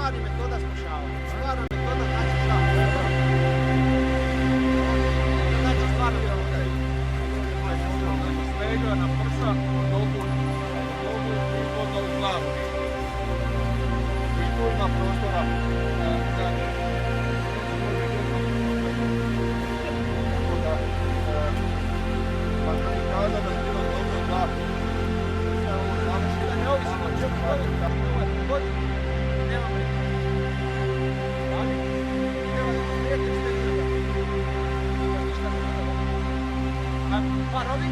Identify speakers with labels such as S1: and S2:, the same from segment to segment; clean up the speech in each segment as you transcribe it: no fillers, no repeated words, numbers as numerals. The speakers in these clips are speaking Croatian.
S1: stvarna metoda spašavanja. Stvarna metoda znači šta? Znači stvarna metoda.
S2: Svega na prsa, nogu i podno u glavu. I tu ima prostora za pa kad mi kada da bilo dobro da sve ovo završi, da ne ovisimo o čemu govorim, da godinu nema vremena. Ali idemo da prijatelj što je bilo. Šta ne treba. A parovi,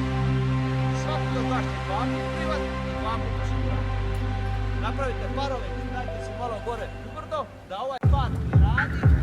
S2: svaki od vas će dva put plivat i dva puta će brati. Napravite parove, dajte se malo gore u brdo, da ovaj par radi.